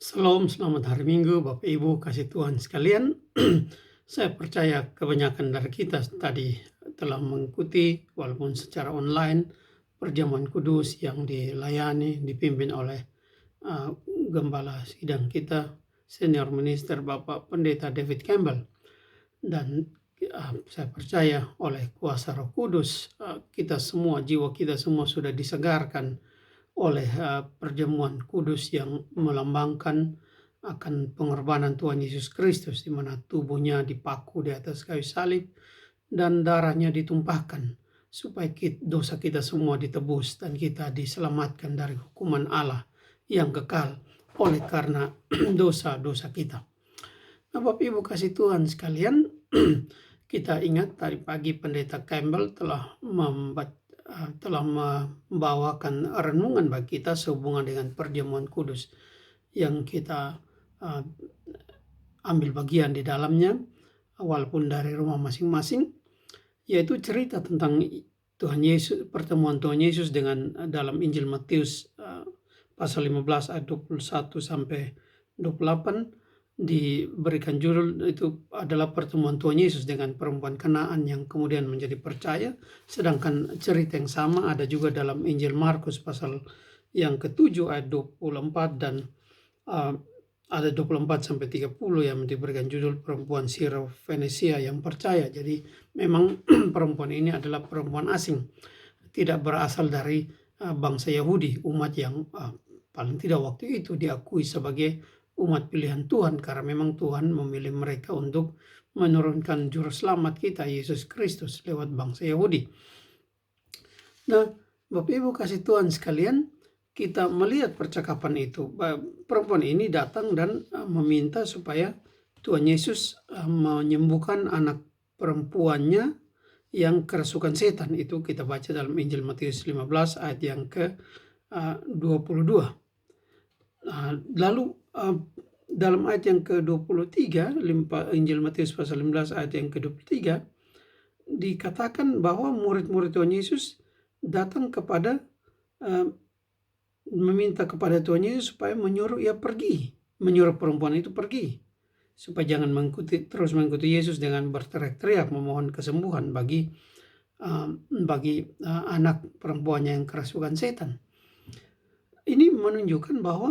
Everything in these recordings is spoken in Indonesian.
Salam, selamat hari Minggu, Bapak Ibu, kasih Tuhan sekalian. Saya percaya kebanyakan dari kita tadi telah mengikuti, walaupun secara online, perjamuan kudus yang dilayani, dipimpin oleh uh, Gembala Sidang kita, Senior Minister Bapak Pendeta David Campbell. Dan saya percaya oleh kuasa Roh Kudus, kita semua, jiwa kita semua sudah disegarkan oleh perjamuan kudus yang melambangkan akan pengorbanan Tuhan Yesus Kristus, di mana tubuhnya dipaku di atas kayu salib dan darahnya ditumpahkan supaya dosa kita semua ditebus dan kita diselamatkan dari hukuman Allah yang kekal oleh karena dosa-dosa kita. Nah, Bapak Ibu kasih Tuhan sekalian, kita ingat tadi pagi Pendeta Campbell telah membawakan renungan bagi kita sehubungan dengan perjamuan kudus yang kita uh, ambil bagian di dalamnya, walaupun dari rumah masing-masing, yaitu cerita tentang Tuhan Yesus, pertemuan Tuhan Yesus dengan dalam Injil Matius pasal 15 ayat 21 sampai 28, diberikan judul itu adalah pertemuan Tuhan Yesus dengan perempuan Kanaan yang kemudian menjadi percaya. Sedangkan cerita yang sama ada juga dalam Injil Markus pasal yang ke-7 ayat 24 dan ada 24 sampai 30 yang diberikan judul perempuan Siro-Fenesia yang percaya. Jadi memang perempuan ini adalah perempuan asing, tidak berasal dari bangsa Yahudi, umat yang paling tidak waktu itu diakui sebagai umat pilihan Tuhan, karena memang Tuhan memilih mereka untuk menurunkan juru selamat kita, Yesus Kristus, lewat bangsa Yahudi. Nah, Bapak Ibu kasih Tuhan sekalian, kita melihat percakapan itu. Perempuan ini datang dan meminta supaya Tuhan Yesus menyembuhkan anak perempuannya yang kerasukan setan. Itu kita baca dalam Injil Matius 15 ayat yang ke-22. Lalu dalam ayat yang ke-23, Injil Matius pasal 15 ayat yang ke-23, dikatakan bahwa murid-murid Tuhan Yesus datang kepada meminta kepada Tuhan Yesus supaya menyuruh ia pergi, menyuruh perempuan itu pergi, supaya jangan terus mengikuti Yesus dengan berteriak-teriak memohon kesembuhan bagi anak perempuannya yang kerasukan setan. Ini menunjukkan bahwa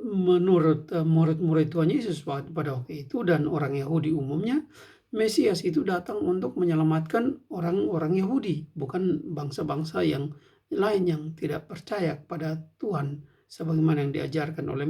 menurut murid-murid Tuhan Yesus pada waktu itu dan orang Yahudi umumnya, Mesias itu datang untuk menyelamatkan orang-orang Yahudi, bukan bangsa-bangsa yang lain yang tidak percaya kepada Tuhan sebagaimana yang diajarkan oleh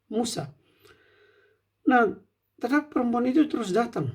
Musa. Nah, tetapi perempuan itu terus datang.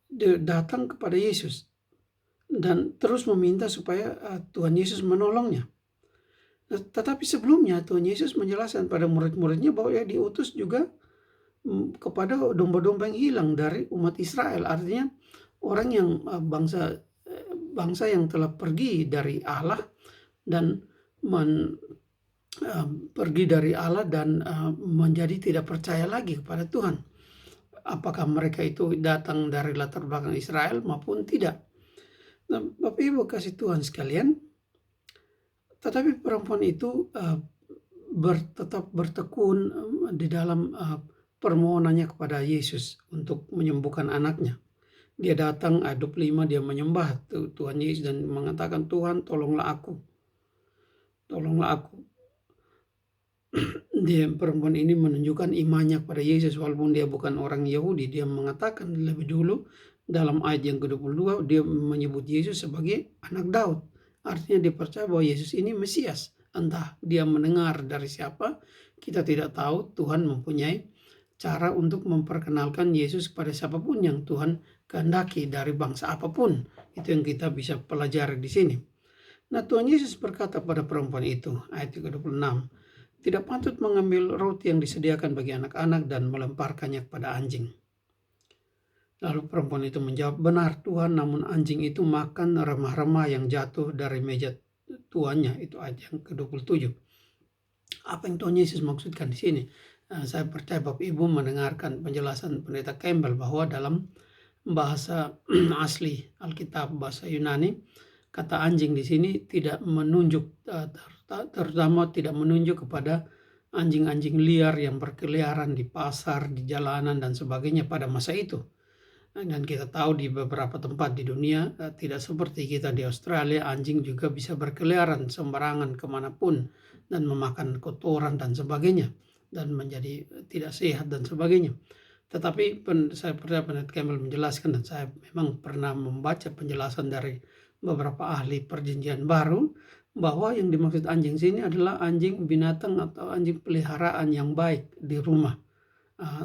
Dia datang kepada Yesus dan terus meminta supaya Tuhan Yesus menolongnya. Nah, tetapi sebelumnya Tuhan Yesus menjelaskan pada murid-muridnya bahwa ia diutus juga kepada domba-domba yang hilang dari umat Israel. Artinya orang yang bangsa yang telah pergi dari Allah dan pergi dari Allah dan menjadi tidak percaya lagi kepada Tuhan. Apakah mereka itu datang dari latar belakang Israel maupun tidak. Nah, Bapak Ibu kasih Tuhan sekalian, tetapi perempuan itu tetap bertekun di dalam permohonannya kepada Yesus untuk menyembuhkan anaknya. Dia datang ayat 25, dia menyembah Tuhan Yesus dan mengatakan, Tuhan tolonglah aku. Tolonglah aku. Dia perempuan ini menunjukkan imannya kepada Yesus walaupun dia bukan orang Yahudi. Dia mengatakan lebih dulu dalam ayat yang ke-22 dia menyebut Yesus sebagai anak Daud. Artinya dia percaya bahwa Yesus ini Mesias. Entah dia mendengar dari siapa, kita tidak tahu. Tuhan mempunyai cara untuk memperkenalkan Yesus kepada siapapun yang Tuhan kehendaki dari bangsa apapun. Itu yang kita bisa pelajari di sini. Nah, Tuhan Yesus berkata pada perempuan itu, ayat 26, tidak patut mengambil roti yang disediakan bagi anak-anak dan melemparkannya kepada anjing. Lalu perempuan itu menjawab, benar Tuhan, namun anjing itu makan remah-remah yang jatuh dari meja tuannya. Itu ayat yang ke-27. Apa yang Tuhan Yesus maksudkan di sini? Saya percaya Bapak Ibu mendengarkan penjelasan Pendeta Campbell bahwa dalam bahasa asli Alkitab, bahasa Yunani, kata anjing di sini tidak menunjuk, terutama tidak menunjuk kepada anjing-anjing liar yang berkeliaran di pasar, di jalanan, dan sebagainya pada masa itu. Dan kita tahu di beberapa tempat di dunia, tidak seperti kita di Australia, anjing juga bisa berkeliaran sembarangan kemanapun dan memakan kotoran dan sebagainya, dan menjadi tidak sehat dan sebagainya. Tetapi saya pernah Pendeta Campbell menjelaskan, dan saya memang pernah membaca penjelasan dari beberapa ahli perjanjian baru, bahwa yang dimaksud anjing sini adalah anjing binatang atau anjing peliharaan yang baik di rumah.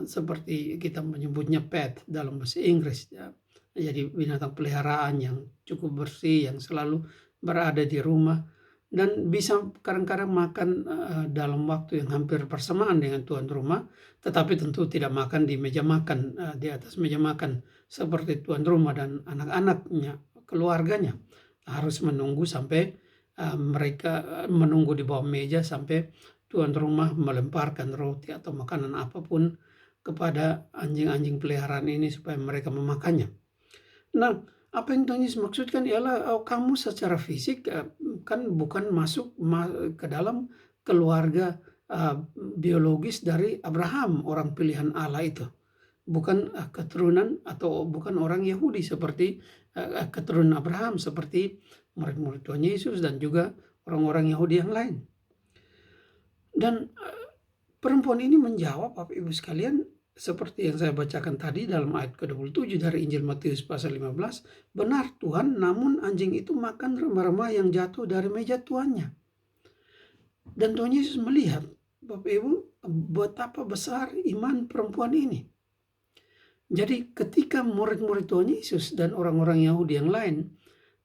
Seperti kita menyebutnya pet dalam bahasa Inggris. Ya. Jadi binatang peliharaan yang cukup bersih, yang selalu berada di rumah, dan bisa kadang-kadang makan dalam waktu yang hampir bersamaan dengan tuan rumah, tetapi tentu tidak makan di meja makan, di atas meja makan seperti tuan rumah dan anak-anaknya, keluarganya. Harus menunggu sampai mereka menunggu di bawah meja sampai tuan rumah melemparkan roti atau makanan apapun kepada anjing-anjing peliharaan ini supaya mereka memakannya. Nah, apa yang Tuhan Yesus maksudkan ialah kamu secara fisik kan bukan masuk ke dalam keluarga biologis dari Abraham, orang pilihan Allah itu. Bukan keturunan atau bukan orang Yahudi seperti keturunan Abraham, seperti murid-murid Tuhan Yesus dan juga orang-orang Yahudi yang lain. Dan perempuan ini menjawab, Bapak Ibu sekalian, seperti yang saya bacakan tadi dalam ayat ke-27 dari Injil Matius pasal 15, benar Tuhan, namun anjing itu makan remah-remah yang jatuh dari meja tuannya. Dan Tuhan Yesus melihat, Bapak Ibu, betapa besar iman perempuan ini. Jadi ketika murid-murid Tuhan Yesus dan orang-orang Yahudi yang lain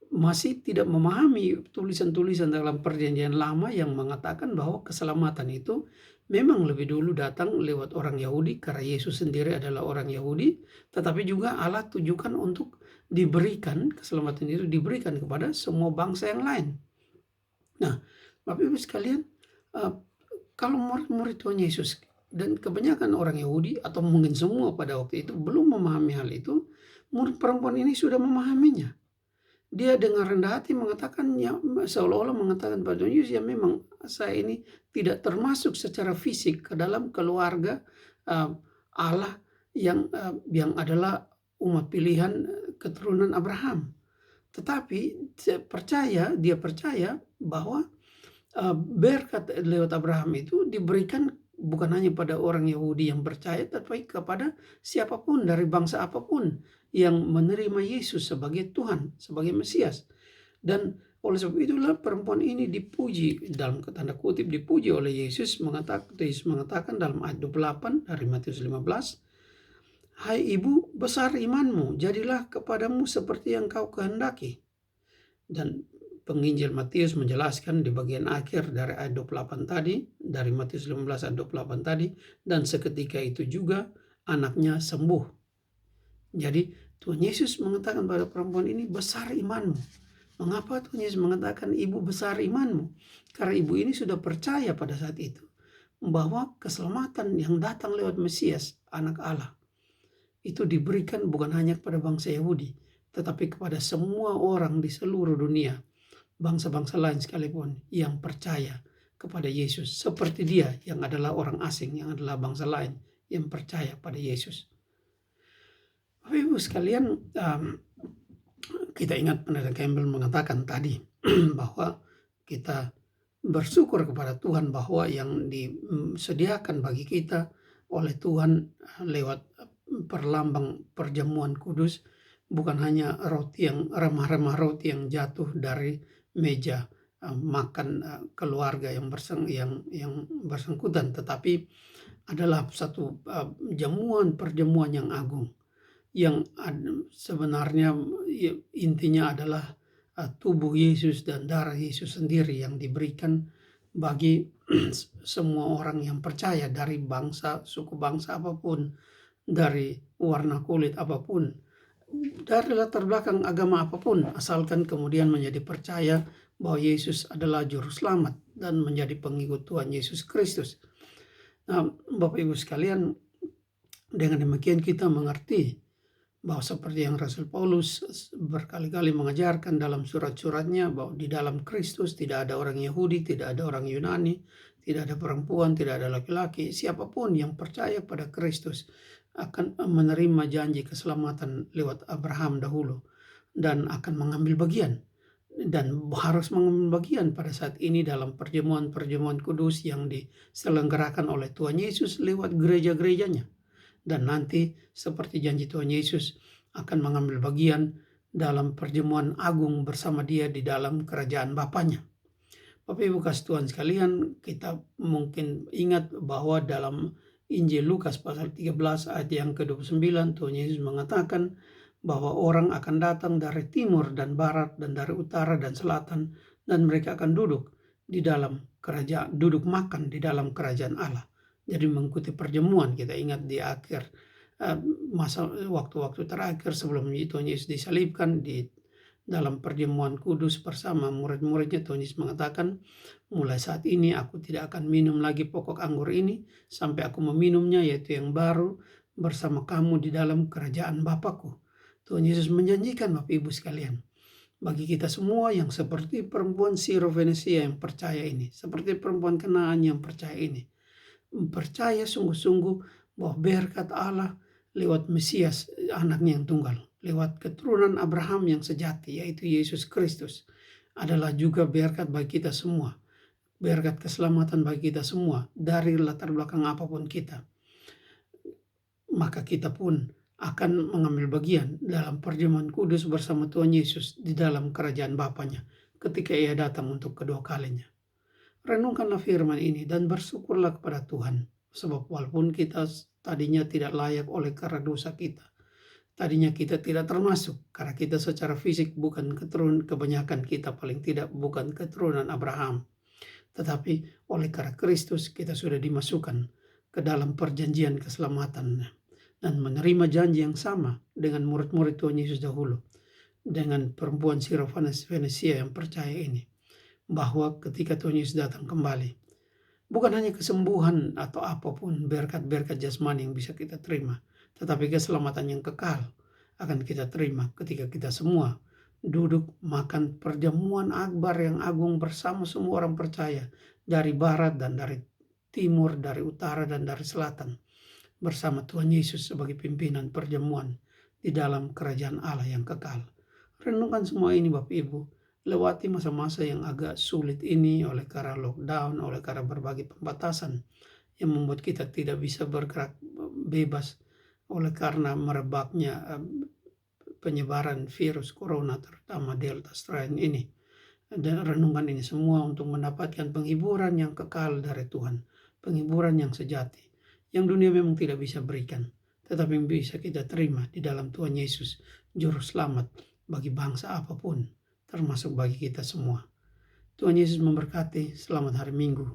masih tidak memahami tulisan-tulisan dalam perjanjian lama yang mengatakan bahwa keselamatan itu memang lebih dulu datang lewat orang Yahudi, karena Yesus sendiri adalah orang Yahudi, tetapi juga Allah tujukan untuk diberikan, keselamatan itu diberikan kepada semua bangsa yang lain. Nah, Bapak Ibu sekalian, kalau murid-murid Tuhan Yesus dan kebanyakan orang Yahudi atau mungkin semua pada waktu itu belum memahami hal itu, murid perempuan ini sudah memahaminya. Dia dengan rendah hati mengatakan, ya, seolah-olah mengatakan pada Tuhan Yesus, ya memang saya ini tidak termasuk secara fisik ke dalam keluarga Allah yang adalah umat pilihan keturunan Abraham. Tetapi dia percaya bahwa berkat lewat Abraham itu diberikan bukan hanya pada orang Yahudi yang percaya, tapi kepada siapapun dari bangsa apapun yang menerima Yesus sebagai Tuhan, sebagai Mesias. Dan oleh sebab itulah perempuan ini dipuji, dalam tanda kutip dipuji oleh Yesus, mengatakan dalam ayat 28 dari Matius 15, hai ibu, besar imanmu, jadilah kepadamu seperti yang kau kehendaki. Dan penginjil Matius menjelaskan di bagian akhir dari ayat 28 tadi, dari Matius 15 ayat 28 tadi, dan seketika itu juga anaknya sembuh. Jadi Tuhan Yesus mengatakan pada perempuan ini, besar imanmu. Mengapa Tuhan Yesus mengatakan ibu besar imanmu? Karena ibu ini sudah percaya pada saat itu bahwa keselamatan yang datang lewat Mesias, anak Allah, itu diberikan bukan hanya kepada bangsa Yahudi, tetapi kepada semua orang di seluruh dunia, bangsa-bangsa lain sekalipun yang percaya kepada Yesus, seperti dia yang adalah orang asing, yang adalah bangsa lain yang percaya pada Yesus. Bapak Ibu sekalian, kita ingat Pendeta Campbell mengatakan tadi bahwa kita bersyukur kepada Tuhan bahwa yang disediakan bagi kita oleh Tuhan lewat perlambang perjamuan kudus bukan hanya roti yang remah-remah, roti yang jatuh dari meja makan keluarga yang bersangkutan, tetapi adalah satu perjamuan yang agung, yang sebenarnya intinya adalah tubuh Yesus dan darah Yesus sendiri yang diberikan bagi semua orang yang percaya, dari bangsa, suku bangsa apapun, dari warna kulit apapun, dari latar belakang agama apapun, asalkan kemudian menjadi percaya bahwa Yesus adalah juru selamat dan menjadi pengikut Tuhan Yesus Kristus. Nah, Bapak Ibu sekalian, dengan demikian kita mengerti bahwa seperti yang Rasul Paulus berkali-kali mengajarkan dalam surat-suratnya, bahwa di dalam Kristus tidak ada orang Yahudi, tidak ada orang Yunani, tidak ada perempuan, tidak ada laki-laki, siapapun yang percaya pada Kristus akan menerima janji keselamatan lewat Abraham dahulu dan akan mengambil bagian dan harus mengambil bagian pada saat ini dalam perjamuan-perjamuan kudus yang diselenggarakan oleh Tuhan Yesus lewat gereja-gerejanya. Dan nanti seperti janji Tuhan Yesus akan mengambil bagian dalam perjamuan agung bersama Dia di dalam kerajaan Bapaknya. Bapak Ibu kasih Tuhan sekalian, kita mungkin ingat bahwa dalam Injil Lukas pasal 13 ayat yang ke-29 Tuhan Yesus mengatakan bahwa orang akan datang dari timur dan barat dan dari utara dan selatan dan mereka akan duduk di dalam kerajaan, duduk makan di dalam kerajaan Allah. Jadi mengikuti perjamuan, kita ingat di akhir masa waktu-waktu terakhir sebelum Tuhan Yesus disalibkan di dalam perjamuan kudus bersama murid-muridnya, Tuhan Yesus mengatakan, mulai saat ini aku tidak akan minum lagi pokok anggur ini sampai aku meminumnya, yaitu yang baru bersama kamu di dalam kerajaan Bapakku. Tuhan Yesus menjanjikan Bapak Ibu sekalian, bagi kita semua yang seperti perempuan Syro-Fenisia yang percaya ini, seperti perempuan Kanaan yang percaya ini, percaya sungguh-sungguh bahwa berkat Allah lewat Mesias, anaknya yang tunggal, lewat keturunan Abraham yang sejati, yaitu Yesus Kristus, adalah juga berkat bagi kita semua, berkat keselamatan bagi kita semua dari latar belakang apapun kita. Maka kita pun akan mengambil bagian dalam perjamuan kudus bersama Tuhan Yesus di dalam kerajaan Bapaknya ketika Ia datang untuk kedua kalinya. Renungkanlah firman ini dan bersyukurlah kepada Tuhan, sebab walaupun kita tadinya tidak layak oleh karena dosa kita, tadinya kita tidak termasuk karena kita secara fisik bukan keturunan, kebanyakan kita paling tidak bukan keturunan Abraham, tetapi oleh karena Kristus kita sudah dimasukkan ke dalam perjanjian keselamatan dan menerima janji yang sama dengan murid-murid Tuhan Yesus dahulu, dengan perempuan Syro-Fenisia yang percaya ini, bahwa ketika Tuhan Yesus datang kembali, bukan hanya kesembuhan atau apapun berkat-berkat jasmani yang bisa kita terima, tetapi keselamatan yang kekal akan kita terima ketika kita semua duduk makan perjamuan akbar yang agung bersama semua orang percaya dari barat dan dari timur, dari utara dan dari selatan, bersama Tuhan Yesus sebagai pimpinan perjamuan di dalam kerajaan Allah yang kekal. Renungkan semua ini Bapak Ibu, lewati masa-masa yang agak sulit ini oleh karena lockdown, oleh karena berbagai pembatasan yang membuat kita tidak bisa bergerak bebas oleh karena merebaknya penyebaran virus corona, terutama Delta strain ini. Dan renungkan ini semua untuk mendapatkan penghiburan yang kekal dari Tuhan, penghiburan yang sejati, yang dunia memang tidak bisa berikan, tetapi yang bisa kita terima di dalam Tuhan Yesus, Juru Selamat bagi bangsa apapun, termasuk bagi kita semua. Tuhan Yesus memberkati. Selamat hari Minggu.